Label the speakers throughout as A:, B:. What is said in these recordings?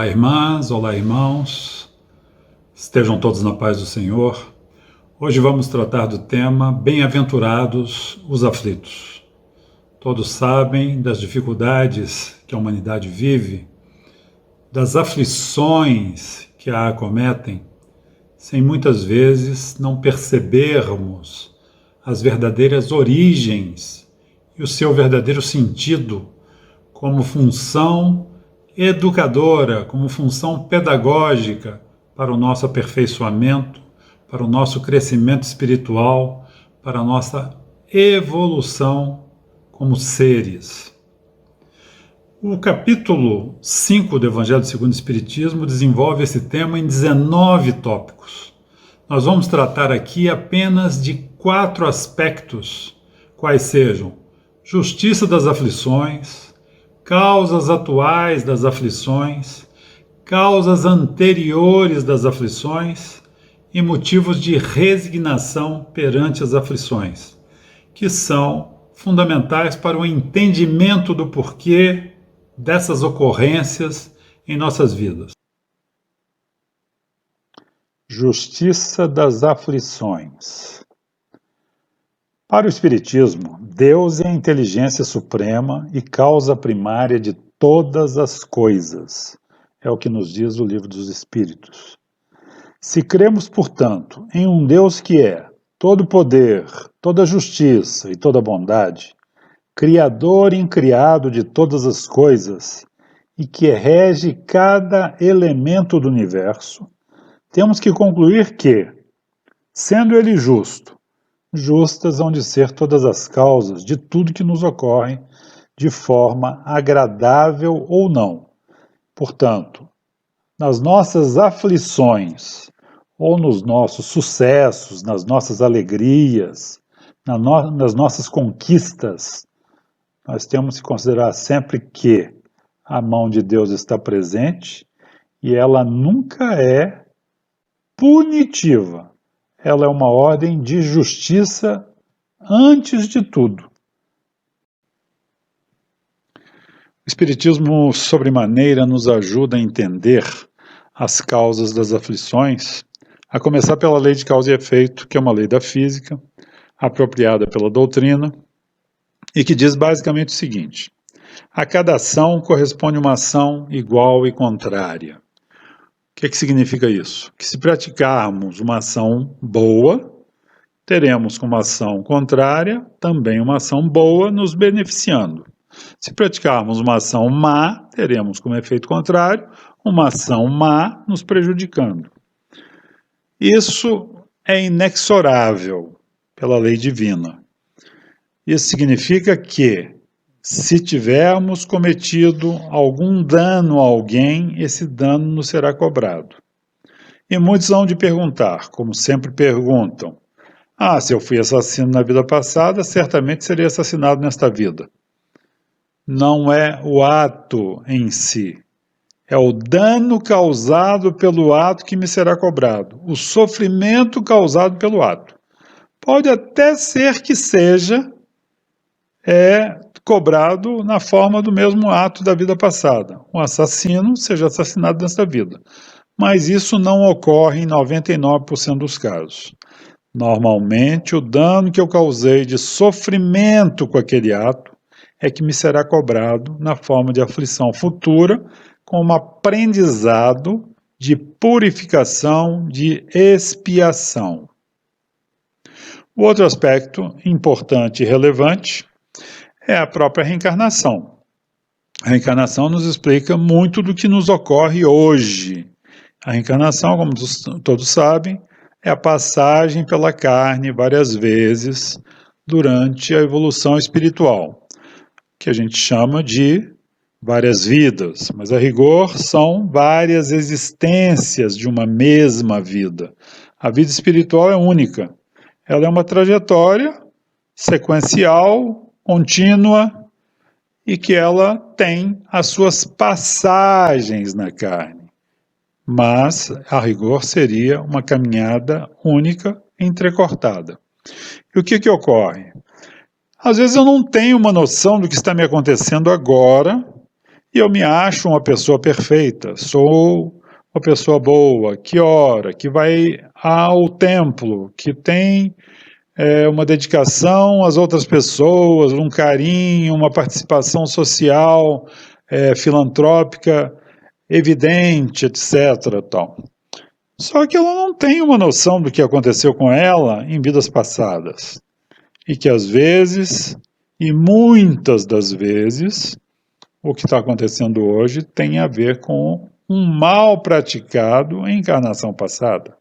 A: Olá, irmãs, olá, irmãos, estejam todos na paz do Senhor. Hoje vamos tratar do tema Bem-aventurados os aflitos. Todos sabem das dificuldades que a humanidade vive, das aflições que a acometem, sem muitas vezes não percebermos as verdadeiras origens e o seu verdadeiro sentido como função educadora, como função pedagógica para o nosso aperfeiçoamento, para o nosso crescimento espiritual, para a nossa evolução como seres. O capítulo 5 do Evangelho segundo o Espiritismo desenvolve esse tema em 19 tópicos. Nós vamos tratar aqui apenas de 4 aspectos, quais sejam justiça das aflições, causas atuais das aflições, causas anteriores das aflições e motivos de resignação perante as aflições, que são fundamentais para o entendimento do porquê dessas ocorrências em nossas vidas. Justiça das aflições. Para o Espiritismo, Deus é a inteligência suprema e causa primária de todas as coisas. É o que nos diz o Livro dos Espíritos. Se cremos, portanto, em um Deus que é todo poder, toda justiça e toda bondade, Criador e incriado de todas as coisas, e que rege cada elemento do universo, temos que concluir que, sendo Ele justo, justas hão de ser todas as causas de tudo que nos ocorre, de forma agradável ou não. Portanto, nas nossas aflições, ou nos nossos sucessos, nas nossas alegrias, nas nossas conquistas, nós temos que considerar sempre que a mão de Deus está presente e ela nunca é punitiva. Ela é uma ordem de justiça antes de tudo. O Espiritismo, sobremaneira, nos ajuda a entender as causas das aflições, a começar pela lei de causa e efeito, que é uma lei da física, apropriada pela doutrina, e que diz basicamente o seguinte: a cada ação corresponde uma ação igual e contrária. O que significa isso? Que se praticarmos uma ação boa, teremos como ação contrária também uma ação boa nos beneficiando. Se praticarmos uma ação má, teremos como efeito contrário uma ação má nos prejudicando. Isso é inexorável pela lei divina. Isso significa que, se tivermos cometido algum dano a alguém, esse dano nos será cobrado. E muitos hão de perguntar, como sempre perguntam: se eu fui assassino na vida passada, certamente serei assassinado nesta vida. Não é o ato em si, é o dano causado pelo ato que me será cobrado, o sofrimento causado pelo ato. Pode até ser que seja cobrado na forma do mesmo ato da vida passada. Um assassino seja assassinado nesta vida. Mas isso não ocorre em 99% dos casos. Normalmente, o dano que eu causei de sofrimento com aquele ato é que me será cobrado na forma de aflição futura, como aprendizado de purificação, de expiação. O outro aspecto importante e relevante é a própria reencarnação. A reencarnação nos explica muito do que nos ocorre hoje. A reencarnação, como todos sabem, é a passagem pela carne várias vezes durante a evolução espiritual, que a gente chama de várias vidas, mas a rigor são várias existências de uma mesma vida. A vida espiritual é única. Ela é uma trajetória sequencial, contínua, e que ela tem as suas passagens na carne. Mas, a rigor, seria uma caminhada única, entrecortada. E o que ocorre? Às vezes eu não tenho uma noção do que está me acontecendo agora, E eu me acho uma pessoa perfeita, sou uma pessoa boa, que ora, que vai ao templo, que tem uma dedicação às outras pessoas, um carinho, uma participação social, filantrópica evidente, etc. Tal. Só que ela não tem uma noção do que aconteceu com ela em vidas passadas. E que às vezes, e muitas das vezes, o que está acontecendo hoje tem a ver com um mal praticado em encarnação passada.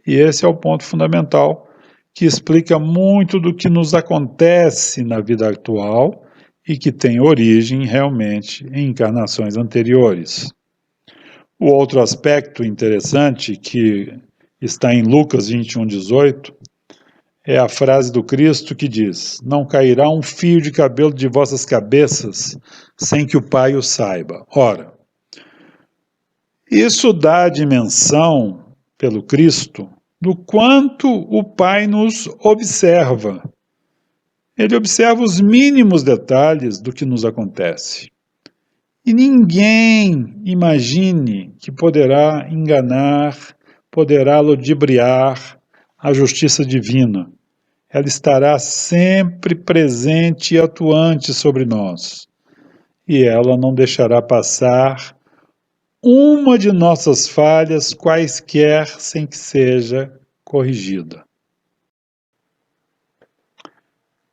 A: E esse é o ponto fundamental que explica muito do que nos acontece na vida atual e que tem origem realmente em encarnações anteriores. O outro aspecto interessante que está em Lucas 21:18 é a frase do Cristo que diz: não cairá um fio de cabelo de vossas cabeças sem que o Pai o saiba. Ora, isso dá a dimensão, pelo Cristo, do quanto o Pai nos observa. Ele observa os mínimos detalhes do que nos acontece. E ninguém imagine que poderá enganar, poderá ludibriar a justiça divina. Ela estará sempre presente e atuante sobre nós. E ela não deixará passar uma de nossas falhas, quaisquer, sem que seja corrigida.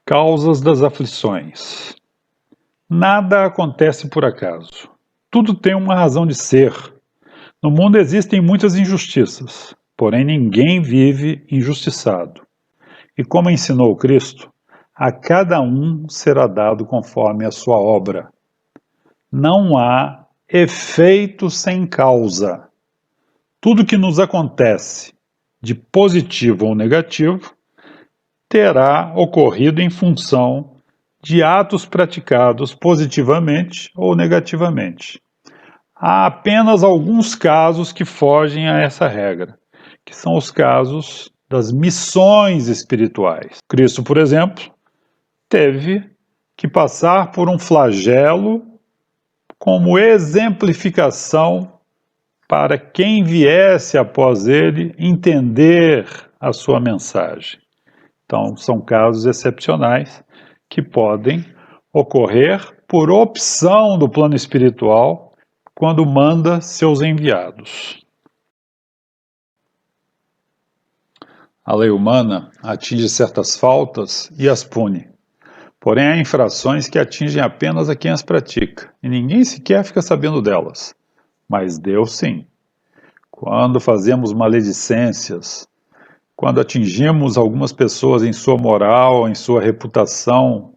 A: Causas das aflições. Nada acontece por acaso. Tudo tem uma razão de ser. No mundo existem muitas injustiças, porém ninguém vive injustiçado. E como ensinou Cristo, a cada um será dado conforme a sua obra. Não há efeito sem causa. Tudo que nos acontece, de positivo ou negativo, terá ocorrido em função de atos praticados positivamente ou negativamente. Há apenas alguns casos que fogem a essa regra, que são os casos das missões espirituais. Cristo, por exemplo, teve que passar por um flagelo como exemplificação para quem viesse após ele entender a sua mensagem. Então, são casos excepcionais que podem ocorrer por opção do plano espiritual quando manda seus enviados. A lei humana atinge certas faltas e as pune. Porém, há infrações que atingem apenas a quem as pratica, e ninguém sequer fica sabendo delas. Mas Deus sim. Quando fazemos maledicências, quando atingimos algumas pessoas em sua moral, em sua reputação,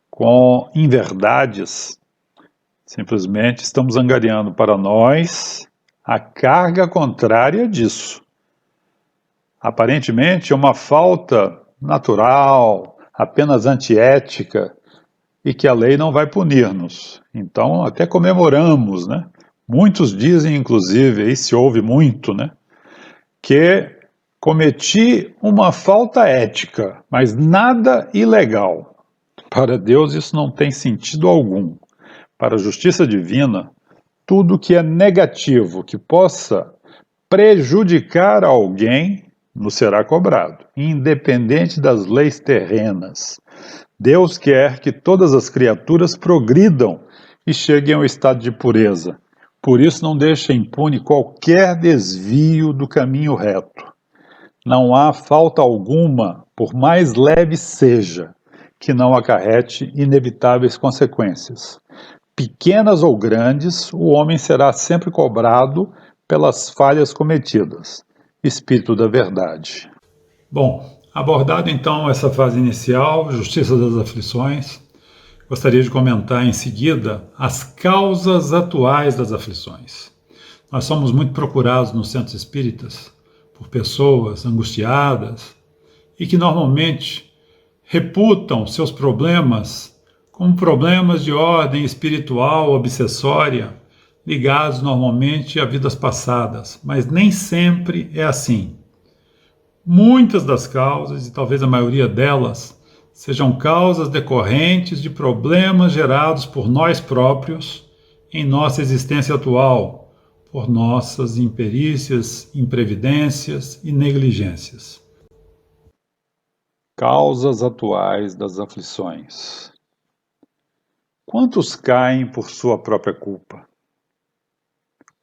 A: com inverdades, simplesmente estamos angariando para nós a carga contrária disso. Aparentemente é uma falta natural, apenas antiética, e que a lei não vai punir-nos. Então até comemoramos, né? Muitos dizem, inclusive, e se ouve muito, né? Que cometi uma falta ética, mas nada ilegal. Para Deus isso não tem sentido algum. Para a justiça divina, tudo que é negativo, que possa prejudicar alguém, nos será cobrado, independente das leis terrenas. Deus quer que todas as criaturas progridam e cheguem ao estado de pureza. Por isso não deixa impune qualquer desvio do caminho reto. Não há falta alguma, por mais leve seja, que não acarrete inevitáveis consequências. Pequenas ou grandes, o homem será sempre cobrado pelas falhas cometidas. Espírito da Verdade. Bom, abordado então essa fase inicial, Justiça das Aflições, gostaria de comentar em seguida as causas atuais das aflições. Nós somos muito procurados nos centros espíritas por pessoas angustiadas e que normalmente reputam seus problemas como problemas de ordem espiritual, obsessória, ligados normalmente a vidas passadas, mas nem sempre é assim. Muitas das causas, e talvez a maioria delas, sejam causas decorrentes de problemas gerados por nós próprios em nossa existência atual, por nossas imperícias, imprevidências e negligências. Causas atuais das aflições. Quantos caem por sua própria culpa?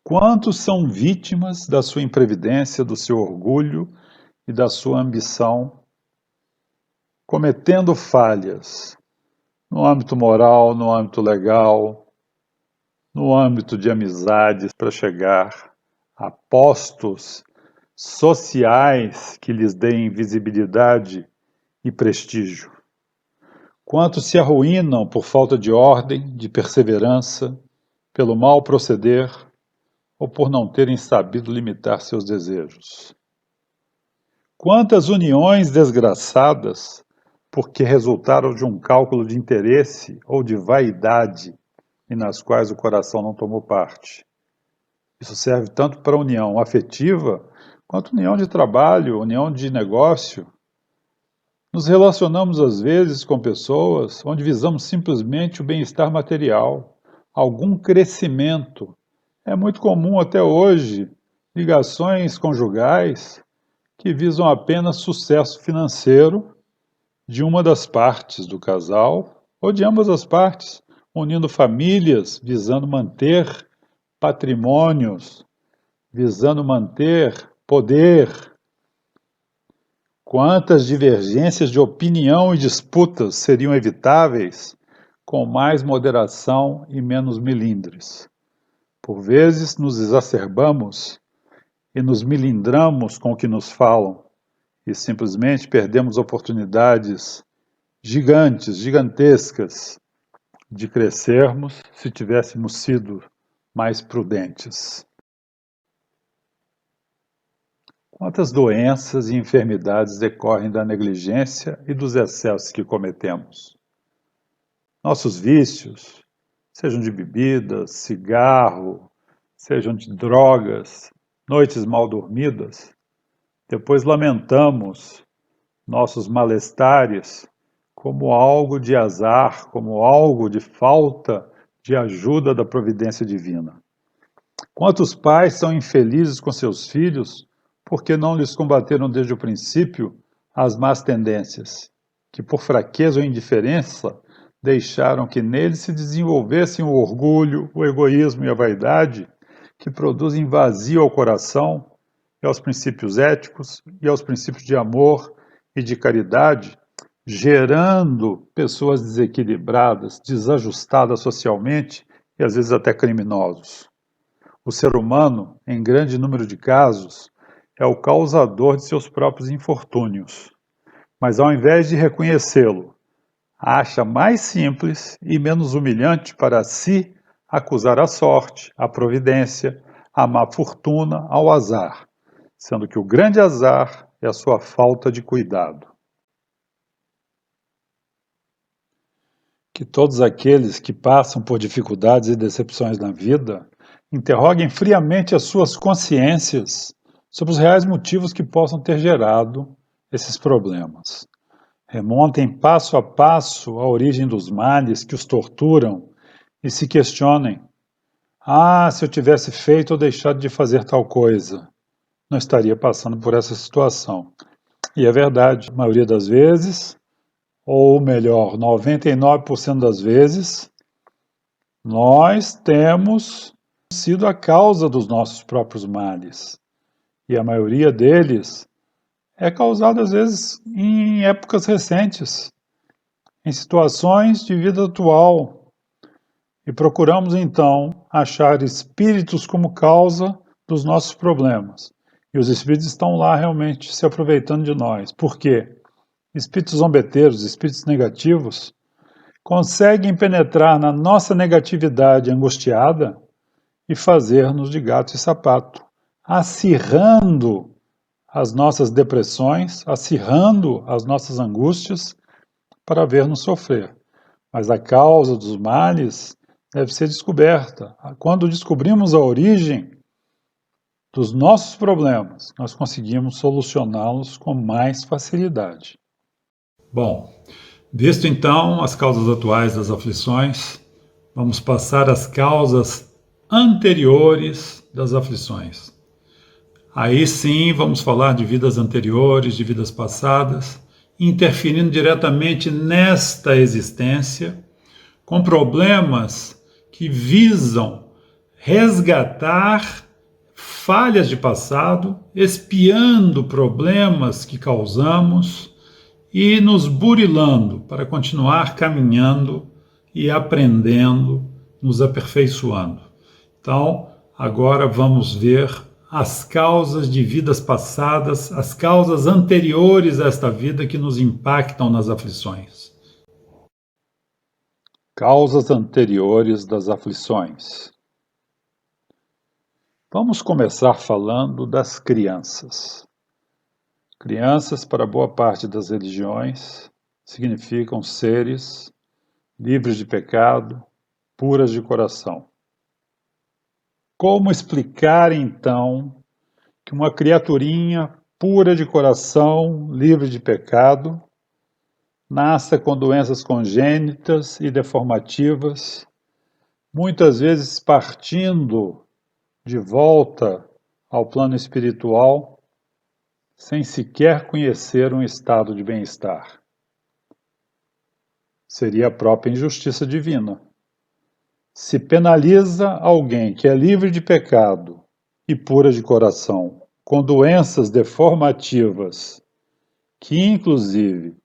A: Quantos são vítimas da sua imprevidência, do seu orgulho e da sua ambição, cometendo falhas no âmbito moral, no âmbito legal, no âmbito de amizades, para chegar a postos sociais que lhes deem visibilidade e prestígio? Quantos se arruinam por falta de ordem, de perseverança, pelo mal proceder ou por não terem sabido limitar seus desejos? Quantas uniões desgraçadas porque resultaram de um cálculo de interesse ou de vaidade e nas quais o coração não tomou parte? Isso serve tanto para a união afetiva quanto união de trabalho, união de negócio. Nos relacionamos às vezes com pessoas onde visamos simplesmente o bem-estar material, algum crescimento. É muito comum até hoje ligações conjugais que visam apenas sucesso financeiro de uma das partes do casal ou de ambas as partes, unindo famílias, visando manter patrimônios, visando manter poder. Quantas divergências de opinião e disputas seriam evitáveis com mais moderação e menos melindres? Por vezes nos exacerbamos e nos melindramos com o que nos falam e simplesmente perdemos oportunidades gigantes, gigantescas, de crescermos se tivéssemos sido mais prudentes. Quantas doenças e enfermidades decorrem da negligência e dos excessos que cometemos? Nossos vícios, sejam de bebida, cigarro, sejam de drogas, noites mal dormidas, depois lamentamos nossos malestares como algo de azar, como algo de falta de ajuda da providência divina. Quantos pais são infelizes com seus filhos porque não lhes combateram desde o princípio as más tendências, que por fraqueza ou indiferença deixaram que neles se desenvolvessem o orgulho, o egoísmo e a vaidade, que produzem vazio ao coração e aos princípios éticos e aos princípios de amor e de caridade, gerando pessoas desequilibradas, desajustadas socialmente e às vezes até criminosos. O ser humano, em grande número de casos, é o causador de seus próprios infortúnios, mas ao invés de reconhecê-lo, acha mais simples e menos humilhante para si acusar a sorte, a providência, a má fortuna, ao azar, sendo que o grande azar é a sua falta de cuidado. Que todos aqueles que passam por dificuldades e decepções na vida interroguem friamente as suas consciências sobre os reais motivos que possam ter gerado esses problemas. Remontem passo a passo a origem dos males que os torturam e se questionem: se eu tivesse feito ou deixado de fazer tal coisa, não estaria passando por essa situação. E é verdade, a maioria das vezes, ou melhor, 99% das vezes, nós temos sido a causa dos nossos próprios males. E a maioria deles é causado, às vezes, em épocas recentes, em situações de vida atual. E procuramos, então, achar espíritos como causa dos nossos problemas. E os espíritos estão lá realmente se aproveitando de nós. Por quê? Espíritos zombeteiros, espíritos negativos, conseguem penetrar na nossa negatividade angustiada e fazer-nos de gato e sapato, acirrando as nossas depressões, acirrando as nossas angústias para ver-nos sofrer. Mas a causa dos males deve ser descoberta. Quando descobrimos a origem dos nossos problemas, nós conseguimos solucioná-los com mais facilidade. Bom, visto então as causas atuais das aflições, Vamos passar as causas anteriores das aflições. Aí sim vamos falar de vidas anteriores, de vidas passadas, interferindo diretamente nesta existência, com problemas que visam resgatar falhas de passado, espiando problemas que causamos e nos burilando para continuar caminhando e aprendendo, nos aperfeiçoando. Então, agora vamos ver as causas de vidas passadas, as causas anteriores a esta vida que nos impactam nas aflições. Causas anteriores das aflições. Vamos começar falando das crianças. Crianças, para boa parte das religiões, significam seres livres de pecado, puras de coração. Como explicar, então, que uma criaturinha pura de coração, livre de pecado, nasça com doenças congênitas e deformativas, muitas vezes partindo de volta ao plano espiritual, sem sequer conhecer um estado de bem-estar? Seria a própria injustiça divina. Se penaliza alguém que é livre de pecado e pura de coração, com doenças deformativas, que inclusive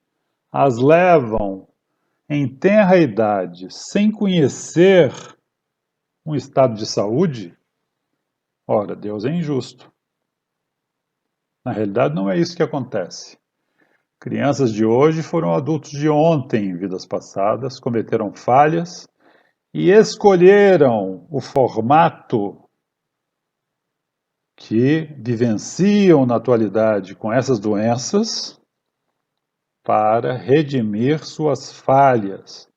A: as levam em tenra idade sem conhecer um estado de saúde, ora, Deus é injusto. Na realidade, não é isso que acontece. Crianças de hoje foram adultos de ontem em vidas passadas, cometeram falhas e escolheram o formato que vivenciam na atualidade com essas doenças para redimir suas falhas,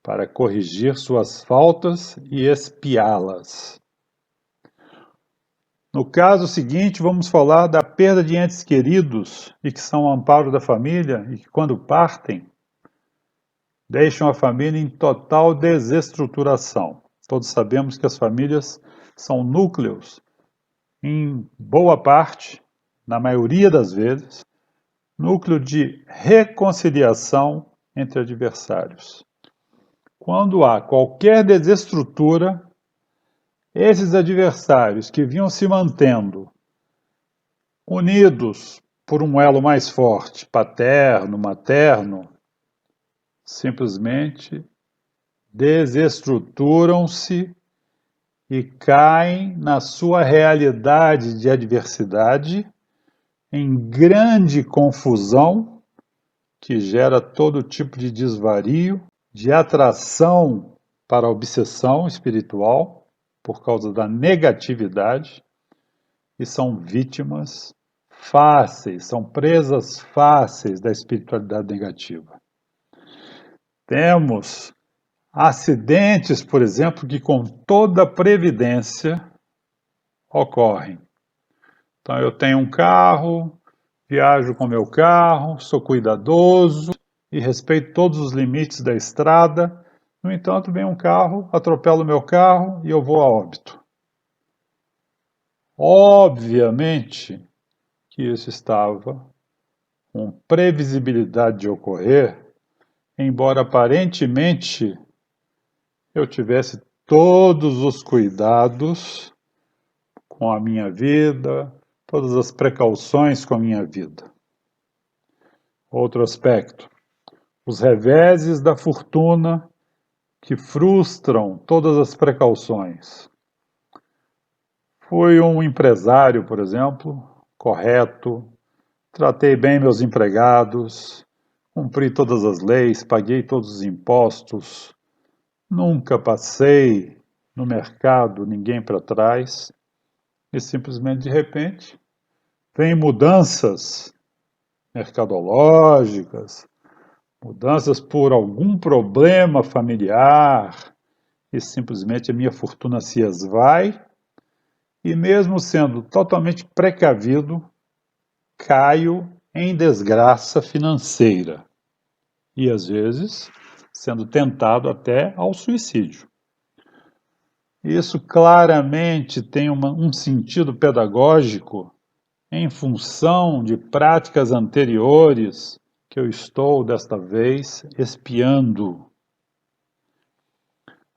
A: para corrigir suas faltas e expiá-las. No caso seguinte, vamos falar da perda de entes queridos e que são o amparo da família e que, quando partem, deixam a família em total desestruturação. Todos sabemos que as famílias são núcleos, em boa parte, na maioria das vezes, núcleo de reconciliação entre adversários. Quando há qualquer desestrutura, esses adversários que vinham se mantendo unidos por um elo mais forte, paterno, materno, simplesmente desestruturam-se e caem na sua realidade de adversidade, em grande confusão, que gera todo tipo de desvario, de atração para a obsessão espiritual, por causa da negatividade, e são vítimas fáceis, são presas fáceis da espiritualidade negativa. Temos acidentes, por exemplo, que com toda previdência ocorrem. Então, eu tenho um carro, viajo com meu carro, sou cuidadoso e respeito todos os limites da estrada. No entanto, vem um carro, atropela o meu carro e eu vou a óbito. Obviamente que isso estava com previsibilidade de ocorrer, embora aparentemente eu tivesse todos os cuidados com a minha vida, todas as precauções com a minha vida. Outro aspecto, os reveses da fortuna que frustram todas as precauções. Fui um empresário, por exemplo, correto, tratei bem meus empregados, cumpri todas as leis, paguei todos os impostos, nunca passei no mercado ninguém para trás e simplesmente de repente vem mudanças mercadológicas, mudanças por algum problema familiar e simplesmente a minha fortuna se esvai e mesmo sendo totalmente precavido, caio em desgraça financeira. E às vezes sendo tentado até ao suicídio. Isso claramente tem um sentido pedagógico em função de práticas anteriores que eu estou, desta vez, expiando.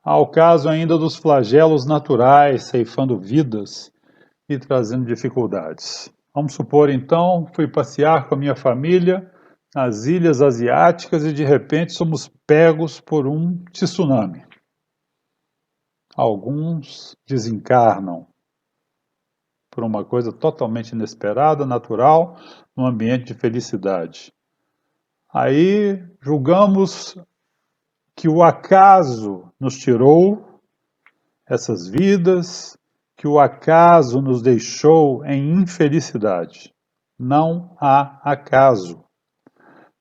A: Há o caso ainda dos flagelos naturais, ceifando vidas e trazendo dificuldades. Vamos supor, então, fui passear com a minha família nas ilhas asiáticas e, de repente, somos pegos por um tsunami. Alguns desencarnam por uma coisa totalmente inesperada, natural, num ambiente de felicidade. Aí julgamos que o acaso nos tirou essas vidas, que o acaso nos deixou em infelicidade. Não há acaso.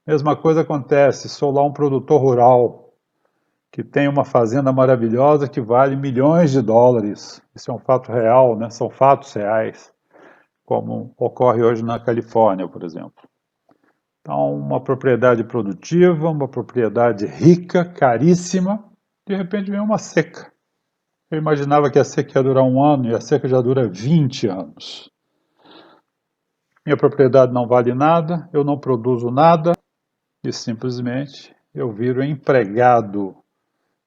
A: Mesma coisa acontece, sou lá um produtor rural que tem uma fazenda maravilhosa que vale milhões de dólares. Isso é um fato real, né? São fatos reais, como ocorre hoje na Califórnia, por exemplo. Então, uma propriedade produtiva, uma propriedade rica, caríssima, de repente vem uma seca. Eu imaginava que a seca ia durar 1 ano e a seca já dura 20 anos. Minha propriedade não vale nada, eu não produzo nada e simplesmente eu viro empregado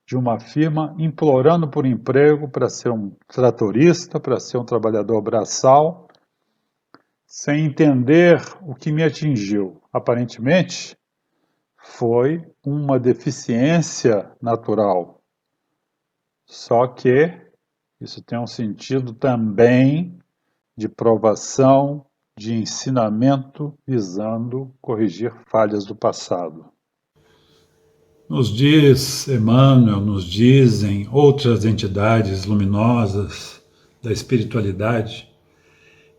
A: de uma firma implorando por emprego para ser um tratorista, para ser um trabalhador braçal, sem entender o que me atingiu. Aparentemente, foi uma deficiência natural. Só que isso tem um sentido também de provação, de ensinamento, visando corrigir falhas do passado. Nos diz Emmanuel, nos dizem outras entidades luminosas da espiritualidade,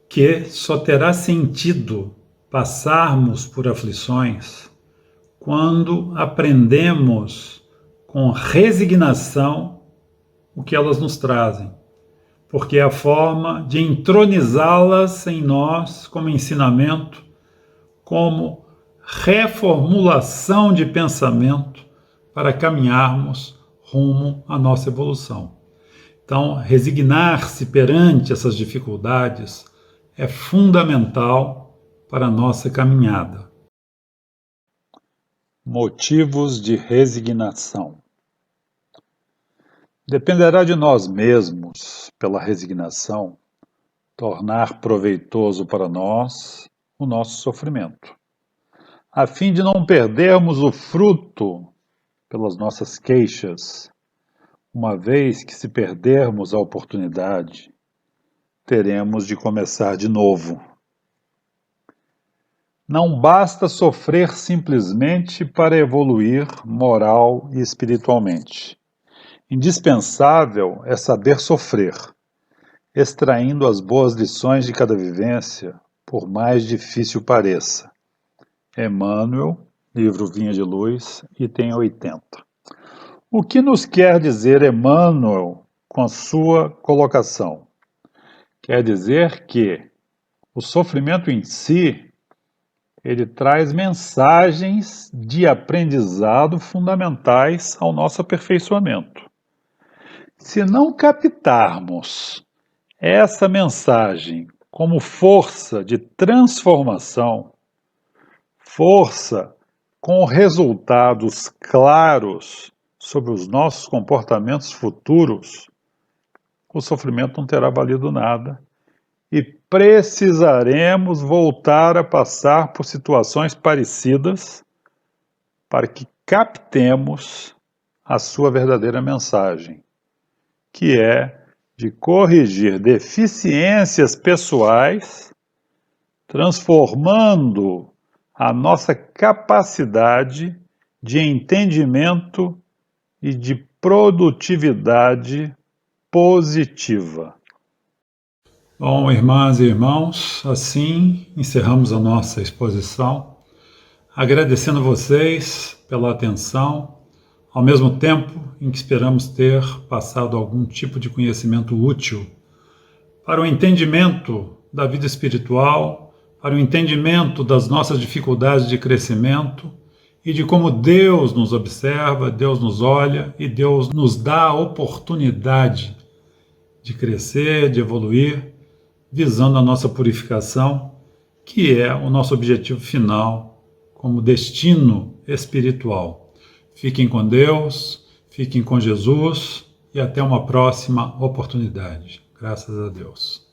A: que só terá sentido passarmos por aflições quando aprendemos com resignação o que elas nos trazem, porque é a forma de entronizá-las em nós como ensinamento, como reformulação de pensamento para caminharmos rumo à nossa evolução. Então, resignar-se perante essas dificuldades é fundamental para a nossa caminhada. Motivos de resignação. Dependerá de nós mesmos, pela resignação, tornar proveitoso para nós o nosso sofrimento, a fim de não perdermos o fruto pelas nossas queixas. Uma vez que, se perdermos a oportunidade, teremos de começar de novo. Não basta sofrer simplesmente para evoluir moral e espiritualmente. Indispensável é saber sofrer, extraindo as boas lições de cada vivência, por mais difícil pareça. Emmanuel, livro Vinha de Luz, item 80. O que nos quer dizer Emmanuel com a sua colocação? Quer dizer que o sofrimento em si, ele traz mensagens de aprendizado fundamentais ao nosso aperfeiçoamento. Se não captarmos essa mensagem como força de transformação, força com resultados claros sobre os nossos comportamentos futuros, o sofrimento não terá valido nada e precisaremos voltar a passar por situações parecidas para que captemos a sua verdadeira mensagem, que é de corrigir deficiências pessoais, transformando a nossa capacidade de entendimento e de produtividade positiva. Bom, irmãs e irmãos, assim encerramos a nossa exposição, agradecendo a vocês pela atenção, ao mesmo tempo em que esperamos ter passado algum tipo de conhecimento útil para o entendimento da vida espiritual, para o entendimento das nossas dificuldades de crescimento e de como Deus nos observa, Deus nos olha e Deus nos dá a oportunidade de crescer, de evoluir, visando a nossa purificação, que é o nosso objetivo final como destino espiritual. Fiquem com Deus, fiquem com Jesus e até uma próxima oportunidade. Graças a Deus.